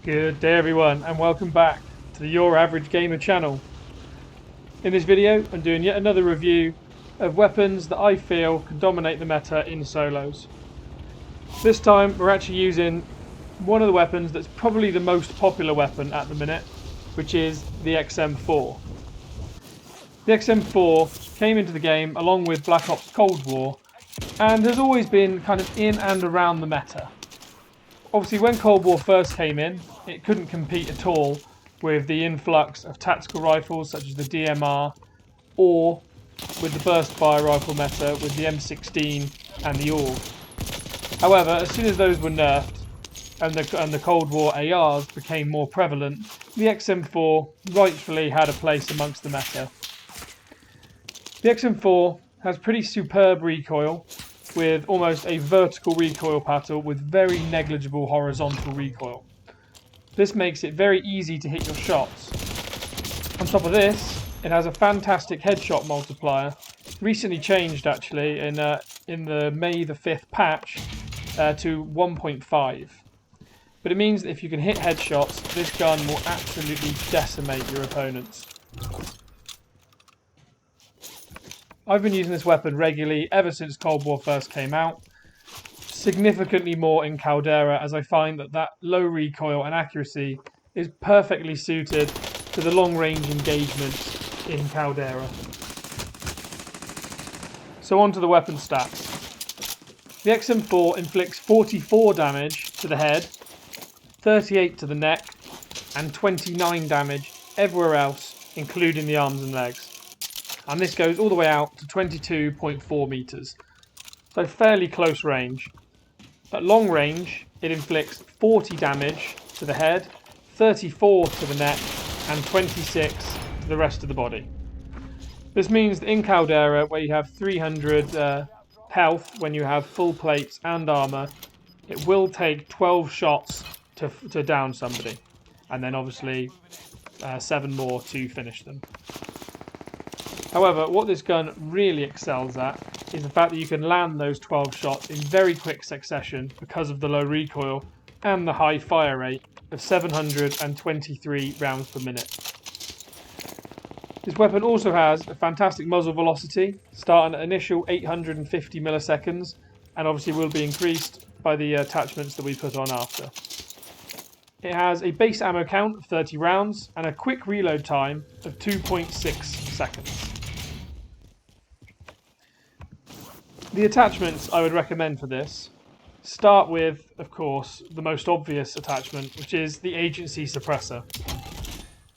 Good day everyone and welcome back to the YourAverageGamer channel. In this video I'm doing yet another review of weapons that I feel can dominate the meta in solos. This time we're actually using one of the weapons that's probably the most popular weapon at the minute, which is the XM4. The XM4 came into the game along with Black Ops Cold War and has always been kind of in and around the meta. Obviously when Cold War first came in, it couldn't compete at all with the influx of tactical rifles such as the DMR or with the burst fire rifle meta with the M16 and the AUG. However, as soon as those were nerfed and the Cold War ARs became more prevalent, the XM4 rightfully had a place amongst the meta. The XM4 has pretty superb recoil with almost a vertical recoil pattern with very negligible horizontal recoil. This makes it very easy to hit your shots. On top of this, it has a fantastic headshot multiplier, recently changed actually in the May the 5th patch to 1.5. But it means that if you can hit headshots, this gun will absolutely decimate your opponents. I've been using this weapon regularly ever since Cold War first came out. Significantly more in Caldera, as I find that low recoil and accuracy is perfectly suited to the long range engagements in Caldera. So on to the weapon stats. The XM4 inflicts 44 damage to the head, 38 to the neck and 29 damage everywhere else, including the arms and legs. And this goes all the way out to 22.4 meters, so fairly close range. At long range, it inflicts 40 damage to the head, 34 to the neck, and 26 to the rest of the body. This means that in Caldera, where you have 300 health when you have full plates and armor, it will take 12 shots to down somebody, and then obviously 7 more to finish them. However, what this gun really excels at is the fact that you can land those 12 shots in very quick succession because of the low recoil and the high fire rate of 723 rounds per minute. This weapon also has a fantastic muzzle velocity, starting at initial 850 milliseconds, and obviously will be increased by the attachments that we put on after. It has a base ammo count of 30 rounds and a quick reload time of 2.6 seconds. The attachments I would recommend for this start with, of course, the most obvious attachment, which is the agency suppressor.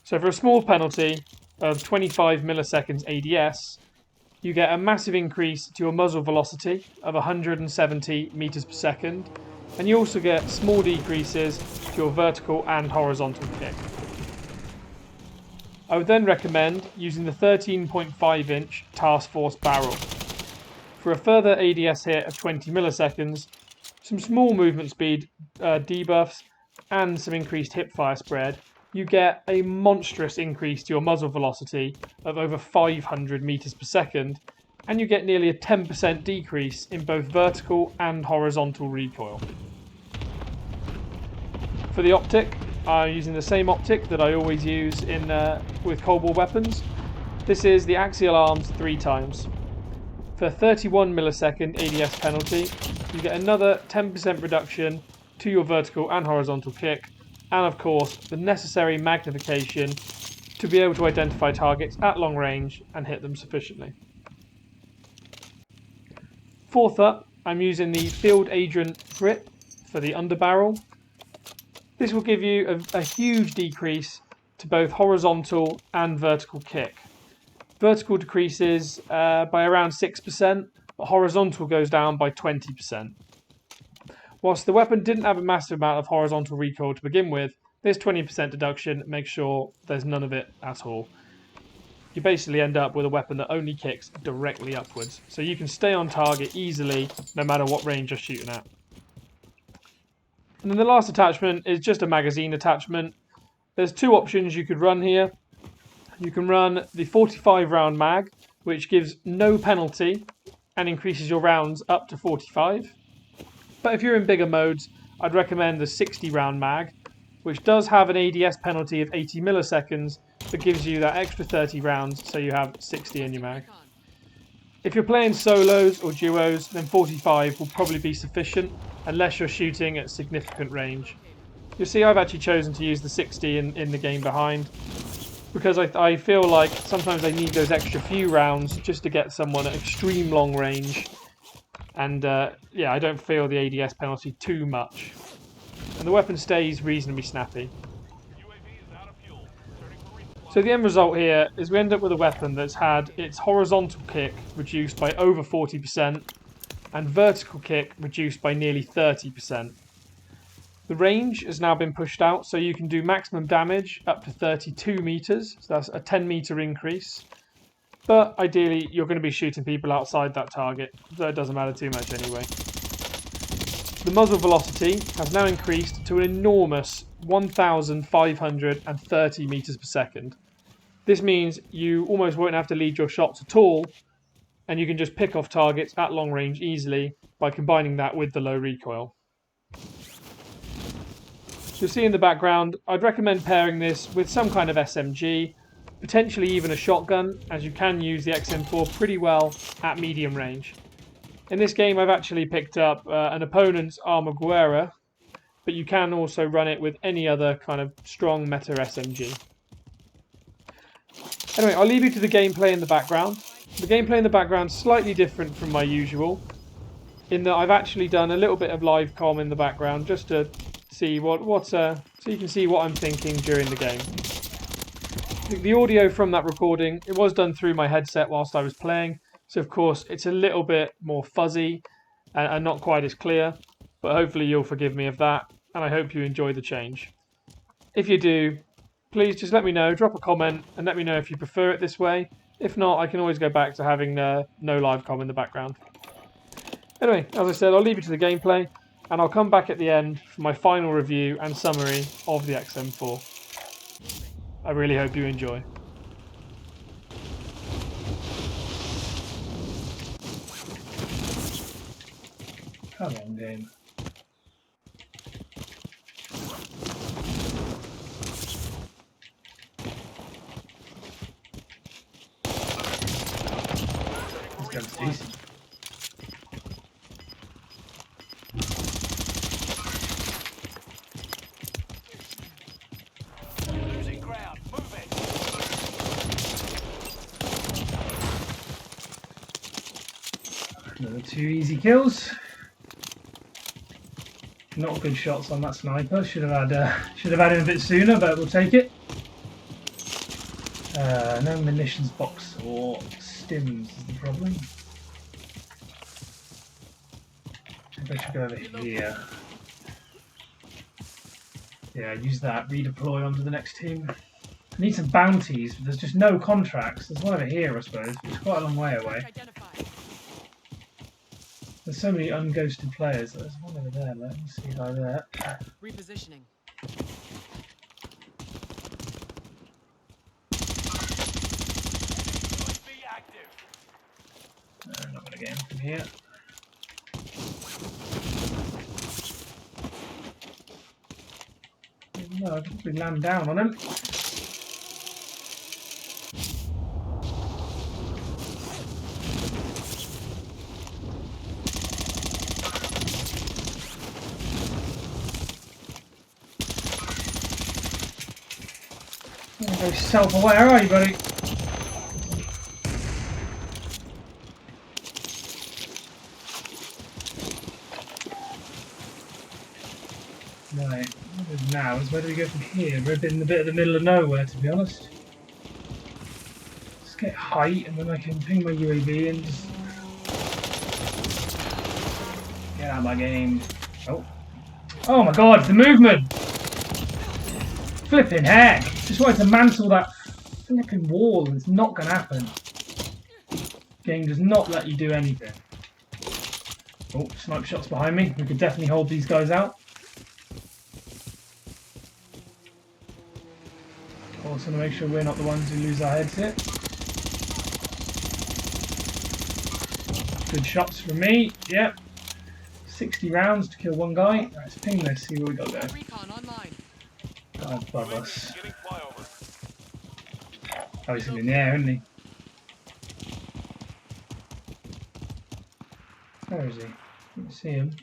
So for a small penalty of 25 milliseconds ADS, you get a massive increase to your muzzle velocity of 170 meters per second, and you also get small decreases to your vertical and horizontal kick. I would then recommend using the 13.5 inch Task Force barrel. For a further ADS hit of 20 milliseconds, some small movement speed debuffs and some increased hipfire spread, you get a monstrous increase to your muzzle velocity of over 500 meters per second, and you get nearly a 10% decrease in both vertical and horizontal recoil. For the optic, I'm using the same optic that I always use with Cold War weapons. This is the axial arms 3 times. For 31 millisecond ADS penalty, you get another 10% reduction to your vertical and horizontal kick, and of course the necessary magnification to be able to identify targets at long range and hit them sufficiently. Fourth up, I'm using the Field Agent grip for the underbarrel. This will give you a huge decrease to both horizontal and vertical kick. Vertical decreases by around 6%, but horizontal goes down by 20%. Whilst the weapon didn't have a massive amount of horizontal recoil to begin with, this 20% deduction makes sure there's none of it at all. You basically end up with a weapon that only kicks directly upwards, so you can stay on target easily no matter what range you're shooting at. And then the last attachment is just a magazine attachment. There's 2 options you could run here. You can run the 45 round mag, which gives no penalty and increases your rounds up to 45. But if you're in bigger modes, I'd recommend the 60 round mag, which does have an ADS penalty of 80 milliseconds, but gives you that extra 30 rounds, so you have 60 in your mag. If you're playing solos or duos, then 45 will probably be sufficient, unless you're shooting at significant range. You'll see I've actually chosen to use the 60 in the game behind, because I feel like sometimes I need those extra few rounds just to get someone at extreme long range. And yeah, I don't feel the ADS penalty too much. And the weapon stays reasonably snappy. So the end result here is we end up with a weapon that's had its horizontal kick reduced by over 40% and vertical kick reduced by nearly 30%. The range has now been pushed out, so you can do maximum damage up to 32 meters, so that's a 10-meter increase. But ideally, you're going to be shooting people outside that target, so it doesn't matter too much anyway. The muzzle velocity has now increased to an enormous 1,530 meters per second. This means you almost won't have to lead your shots at all, and you can just pick off targets at long range easily by combining that with the low recoil. You'll see in the background, I'd recommend pairing this with some kind of SMG, potentially even a shotgun, as you can use the XM4 pretty well at medium range. In this game I've actually picked up an opponent's Arma Guerra, but you can also run it with any other kind of strong meta SMG. Anyway, I'll leave you to the gameplay in the background. The gameplay in the background is slightly different from my usual, in that I've actually done a little bit of live comm in the background just to see so you can see what I'm thinking during the game. The audio from that recording, it was done through my headset whilst I was playing, so of course it's a little bit more fuzzy and not quite as clear, but hopefully you'll forgive me of that, and I hope you enjoy the change. If you do, please just let me know, drop a comment, and let me know if you prefer it this way. If not, I can always go back to having no live comm in the background. Anyway, as I said, I'll leave you to the gameplay, and I'll come back at the end for my final review and summary of the XM4. I really hope you enjoy. Come on, game. This gun's decent. Another 2 easy kills. Not good shots on that sniper. Should have had him a bit sooner, but we'll take it. No munitions box or stims is the problem. Maybe I should go over here. Yeah, use that. Redeploy onto the next team. I need some bounties, but there's just no contracts. There's one over here, I suppose. It's quite a long way away. There's so many unghosted players. There's one over there. Let me see by there. Repositioning. I'm not going to get him from here. No, I can probably land down on him. Go self-aware, are you, buddy? Right, what is now is where do we go from here? We're in the bit of the middle of nowhere, to be honest. Let's get height and then I can ping my UAV and just get out of my game. Oh my god, the movement! Flipping heck! Just wanted to mantle that flipping wall and it's not going to happen. Game does not let you do anything. Oh, snipe shots behind me. We could definitely hold these guys out. Also to make sure we're not the ones who lose our heads here. Good shots from me. Yep. 60 rounds to kill one guy. Let's ping this, see what we got there. Recon online. above us. Oh, he's in the air, isn't he? Where is he? Can't see him.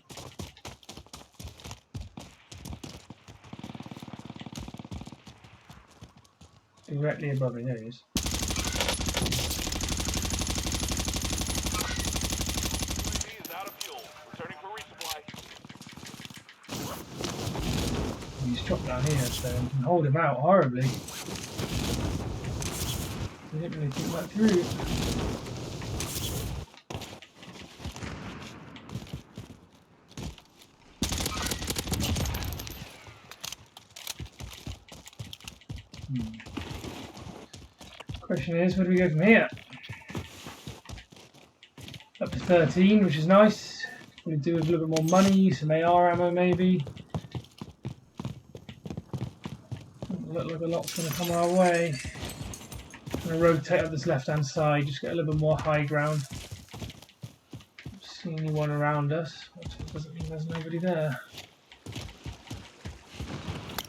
Directly above me, there he is. He's dropped down here, so we can hold him out horribly. We didn't really think that through. Question is, where do we go from here? Up to 13, which is nice. We do with a little bit more money, some AR ammo maybe. Doesn't look like a lot's going to come our way. I'm going to rotate up this left hand side, just get a little bit more high ground. Don't see anyone around us, but it doesn't mean there's nobody there.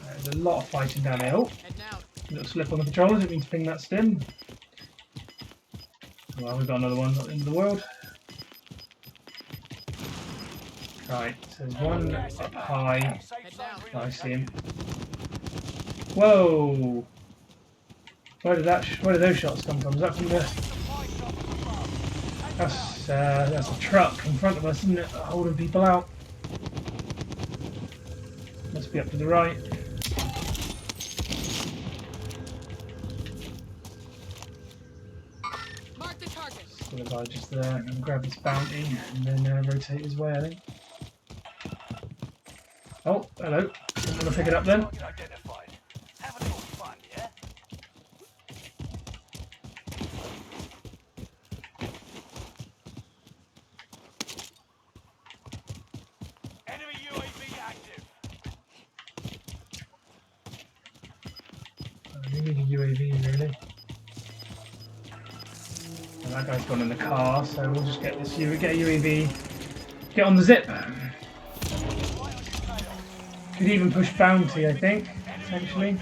There's a lot of fighting down here. Oh, little slip on the controller, didn't mean to ping that stim. Well, we've got another one, not the end of the world. Right, so there's one up high. Oh, I see him. Whoa! Where did those shots come from? Is that from the... That's a truck in front of us, isn't it? Holding people out. Must be up to the right. Mark the target. Still a guy just there. And grab his bounty and then rotate his way, I think. Oh, hello. I'm going to pick it up then. We need a UAV really. And that guy's gone in the car, so we'll just get this get a UAV, get on the zip. Could even push bounty, I think, potentially.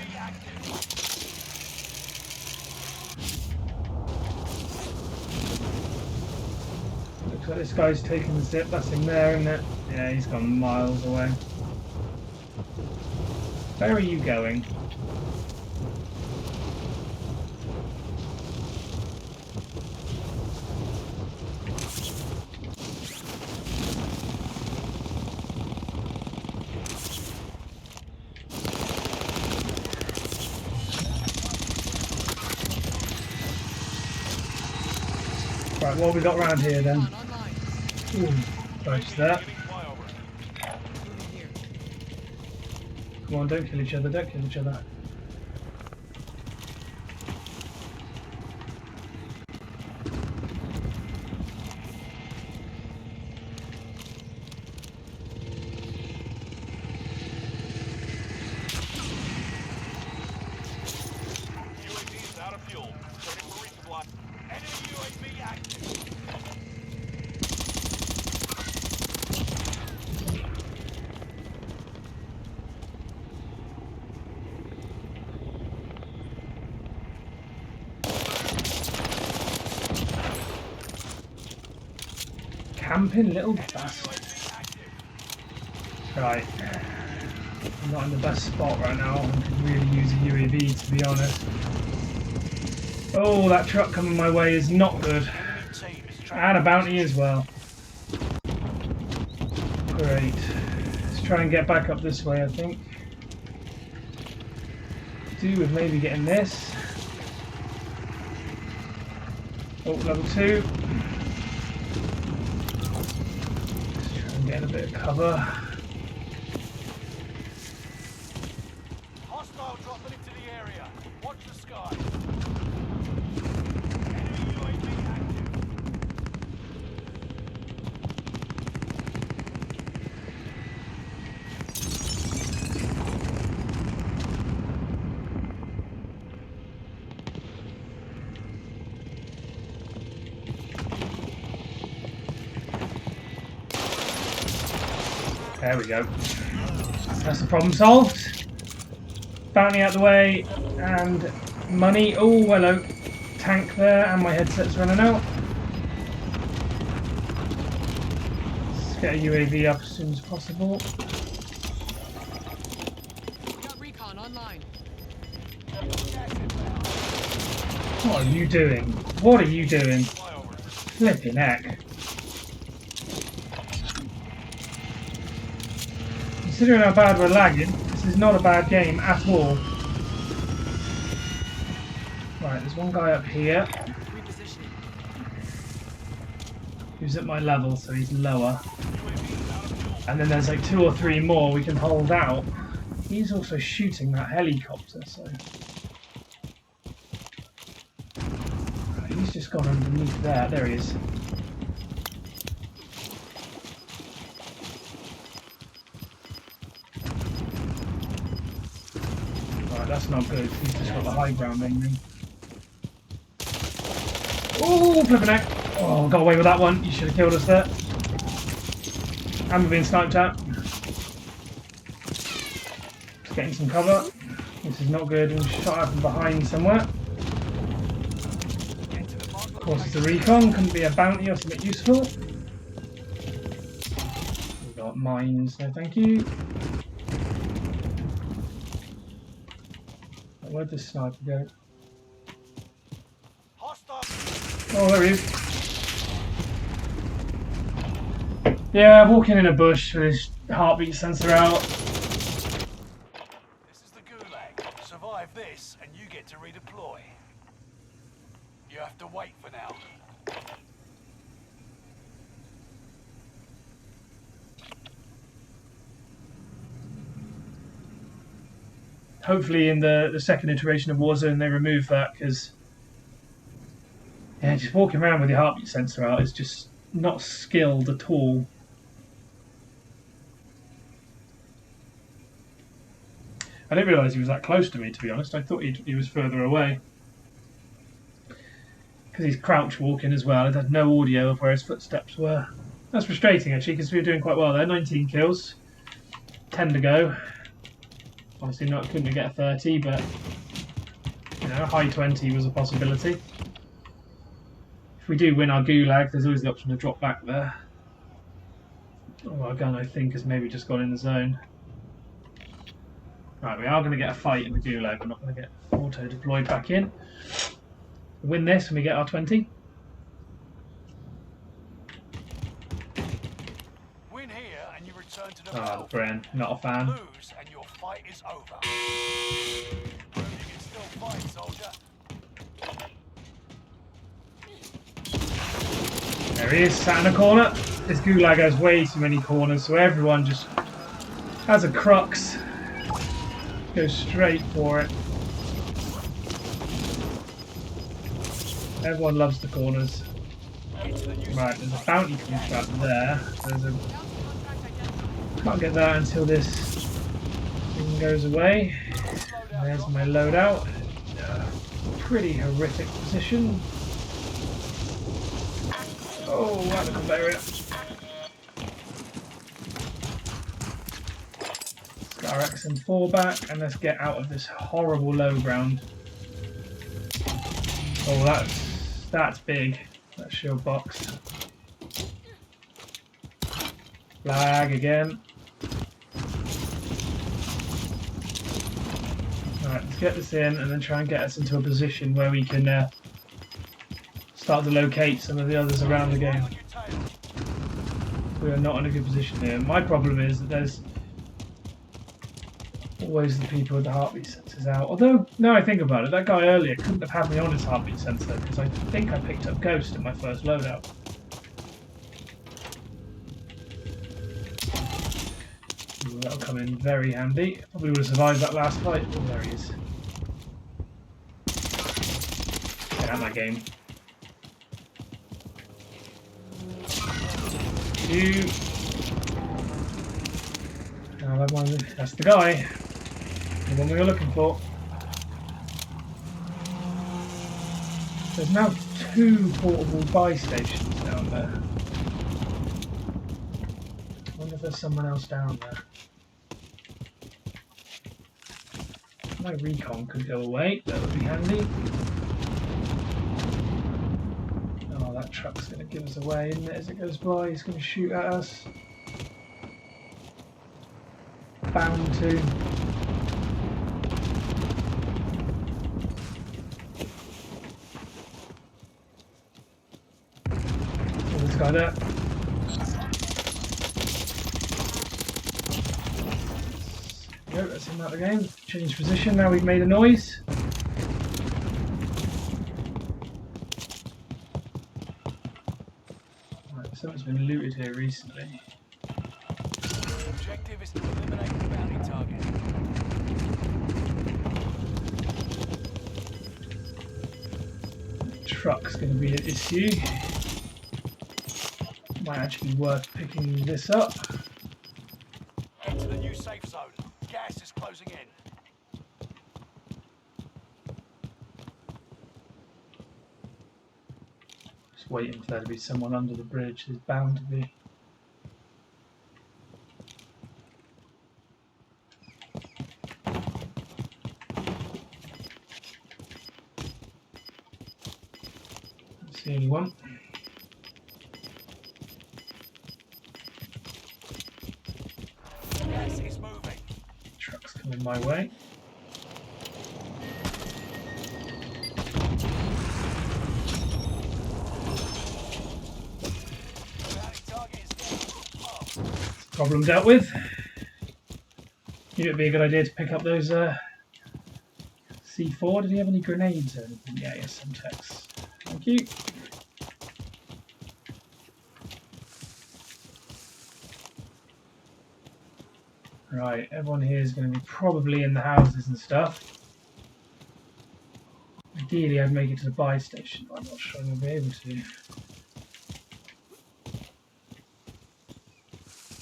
Looks like this guy's taking the zip. That's him there, isn't it? Yeah, he's gone miles away. Where are you going? Right, what have we got around here then? Ooh, nice there. Come on, don't kill each other, don't kill each other. UAV is out of fuel. Returning for resupply. Enemy UAV active. Camping little bastard. Right. I'm not in the best spot right now. I could really use a UAV, to be honest. Oh, that truck coming my way is not good. And a bounty as well. Great. Let's try and get back up this way, I think. Do with maybe getting this. Oh, level 2. Let's try and get a bit of cover. Hostile dropping into the area. Watch the sky. Enemy UAV active. There we go. That's the problem solved. bounty out the way, and money. Oh, hello. Tank there, and my headset's running out. Let's get a UAV up as soon as possible. Got recon online. What are you doing? What are you doing? Flipping heck. Considering how bad we're lagging, this is not a bad game at all. Right, there's one guy up here who's at my level, so he's lower. And then there's like 2 or 3 more we can hold out. He's also shooting that helicopter, so... Right, he's just gone underneath there. There he is. Right, that's not good. He's just got the high ground on me. Oh, flipping heck! Oh, got away with that one. You should have killed us there. And we're being sniped at. Just getting some cover. This is not good. We're shot out from behind somewhere. Of course, it's a recon. Couldn't be a bounty or something useful. We've got mines. No, thank you. Where'd this sniper go? Oh, there he is. Yeah, walking in a bush with his heartbeat sensor out. This is the Gulag. Survive this and you get to redeploy. You have to wait for now. Hopefully in the second iteration of Warzone they remove that, because yeah, just walking around with your heartbeat sensor out is just not skilled at all. I didn't realise he was that close to me, to be honest. I thought he was further away. Because he's crouch walking as well. It had no audio of where his footsteps were. That's frustrating actually, because we were doing quite well there. 19 kills. 10 to go. Obviously not couldn't get a 30, but you know, high 20 was a possibility. If we do win our Gulag, there's always the option to drop back there. Oh, our gun I think has maybe just gone in the zone. Right, we are going to get a fight in the Gulag. We're not going to get auto-deployed back in. Win this and we get our 20. Win here and you return to the Ah, the battle. Bren, not a fan. Lose and your fight is over. Prove you can still fight, soldier. There he is, sat in a corner. This Gulag has way too many corners, so everyone just has a crux. Goes straight for it. Everyone loves the corners. Right, there's a bounty contract there. There's a... Can't get that until this thing goes away. There's my loadout. Pretty horrific position. Oh, out of the barrier. Let's get our XM4 back and let's get out of this horrible low ground. Oh, that's big. That shield box. Flag again. Alright, let's get this in and then try and get us into a position where we can start to locate some of the others around the game. We are not in a good position here. My problem is that there's always the people with the heartbeat sensors out. Although, now I think about it, that guy earlier couldn't have had me on his heartbeat sensor because I think I picked up Ghost in my first loadout. Ooh, that'll come in very handy. Probably would have survived that last fight. Oh, there he is. Get out of my game. That's the guy. The one we were looking for. There's now 2 portable buy stations down there. I wonder if there's someone else down there. My recon could go away, that would be handy. Oh, that truck's going to give us away, isn't it? As it goes by, he's going to shoot at us. Bound to. Oh, this guy there. There we go, that's him out of the game. Change position, now we've made a noise. Right, something's been looted here recently. The objective is to eliminate the bounty target. The truck's going to be an issue. Might actually be worth picking this up. Head to the new safe zone. Gas is closing in. Just waiting for there to be someone under the bridge. There's bound to be. That's the only one. Gas is moving. Truck's coming my way. Bounty target is down. Problem dealt with. Knew it'd be a good idea to pick up those C4. Did he have any grenades or anything? Yeah, he has some techs. Thank you. Right, everyone here is going to be probably in the houses and stuff. Ideally, I'd make it to the buy station, but I'm not sure I'm going to be able to.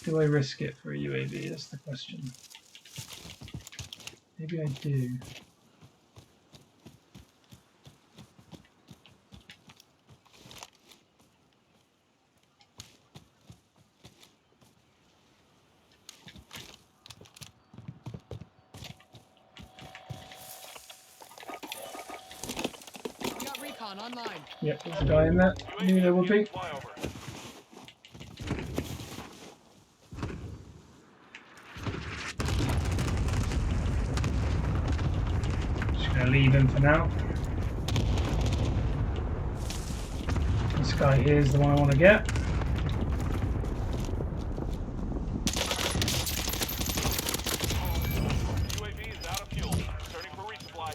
Do I risk it for a UAV? That's the question. Maybe I do. We got recon online. Yep, there's a guy in there. Knew there would be. Just going to leave him for now. This guy here is the one I want to get. UAV is out of fuel. Returning for resupply.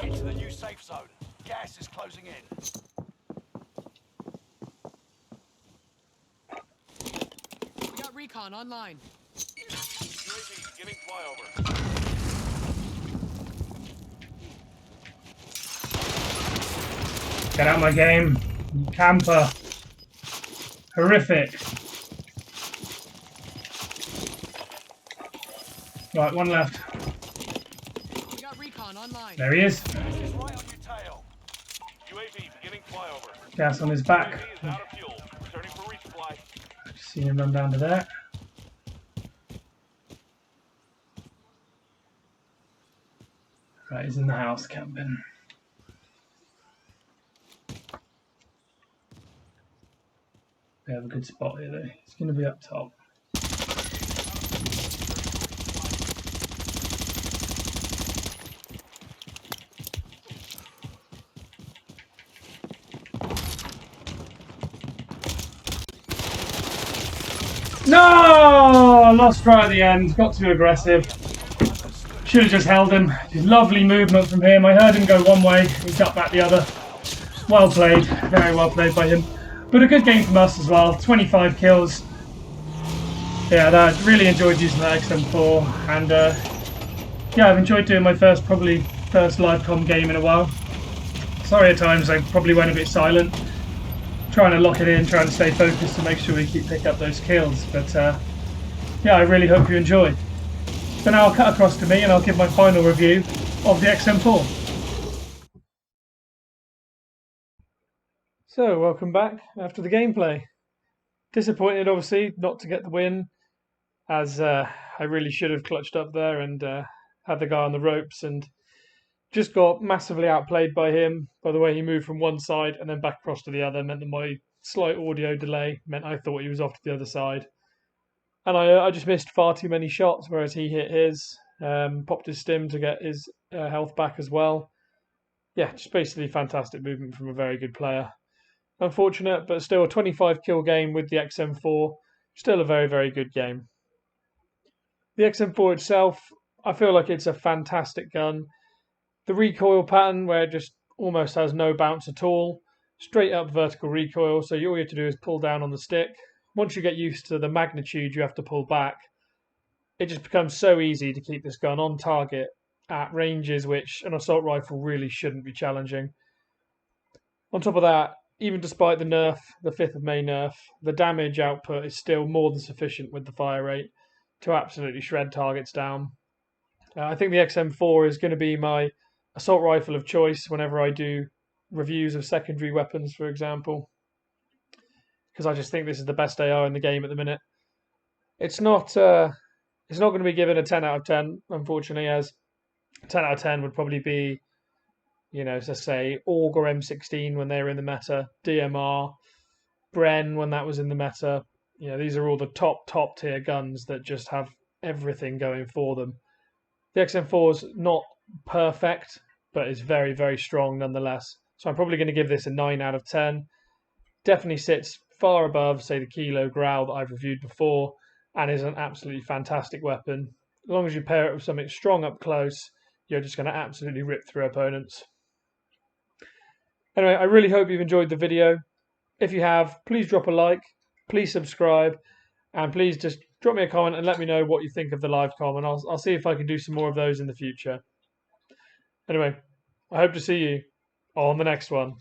Get to the new safe zone. Gas is closing in. We got recon online. UAV beginning flyover. Get out my game, you camper. Horrific. Right, one left. We got recon online. There he is. Gas is right on your tail. UAV beginning flyover. Gas on his back. UAV is out of fuel. Returning for resupply. Just seen him run down to there. Right, he's in the house camping. We have a good spot here though. He's going to be up top. No! Lost right at the end. Got too aggressive. Should have just held him. Lovely movement from him. I heard him go one way. He got back the other. Well played. Very well played by him. But a good game from us as well. 25 kills. Yeah, I really enjoyed using that XM4. And yeah, I've enjoyed doing my first live com game in a while. Sorry at times I probably went a bit silent. Trying to lock it in, trying to stay focused to make sure we keep picking up those kills. But yeah, I really hope you enjoyed. So now I'll cut across to me and I'll give my final review of the XM4. So, welcome back after the gameplay. Disappointed, obviously, not to get the win. as I really should have clutched up there and had the guy on the ropes, and just got massively outplayed by him. By the way he moved from one side and then back across to the other meant that my slight audio delay meant I thought he was off to the other side. And I just missed far too many shots, whereas he hit his, popped his stim to get his health back as well. Yeah, just basically fantastic movement from a very good player. Unfortunate, but still a 25 kill game with the XM4. Still a very, very good game. The XM4 itself, I feel like it's a fantastic gun. The recoil pattern, where it just almost has no bounce at all. Straight up vertical recoil, so all you have to do is pull down on the stick. Once you get used to the magnitude you have to pull back, it just becomes so easy to keep this gun on target at ranges which an assault rifle really shouldn't be challenging. On top of that, even despite the nerf, the 5th of May nerf, the damage output is still more than sufficient with the fire rate to absolutely shred targets down. I think the XM4 is going to be my assault rifle of choice whenever I do reviews of secondary weapons, for example, because I just think this is the best AR in the game at the minute. It's not going to be given a 10 out of 10, unfortunately, as 10 out of 10 would probably be, let's say AUG or M16 when they were in the meta, DMR, Bren when that was in the meta. These are all the top tier guns that just have everything going for them. The XM4 is not perfect, but it's very, very strong nonetheless. So I'm probably going to give this a 9 out of 10. Definitely sits far above, say, the Kilo Growl that I've reviewed before, and is an absolutely fantastic weapon. As long as you pair it with something strong up close, you're just going to absolutely rip through opponents. Anyway, I really hope you've enjoyed the video. If you have, please drop a like, please subscribe, and please just drop me a comment and let me know what you think of the live com, and I'll see if I can do some more of those in the future. Anyway, I hope to see you on the next one.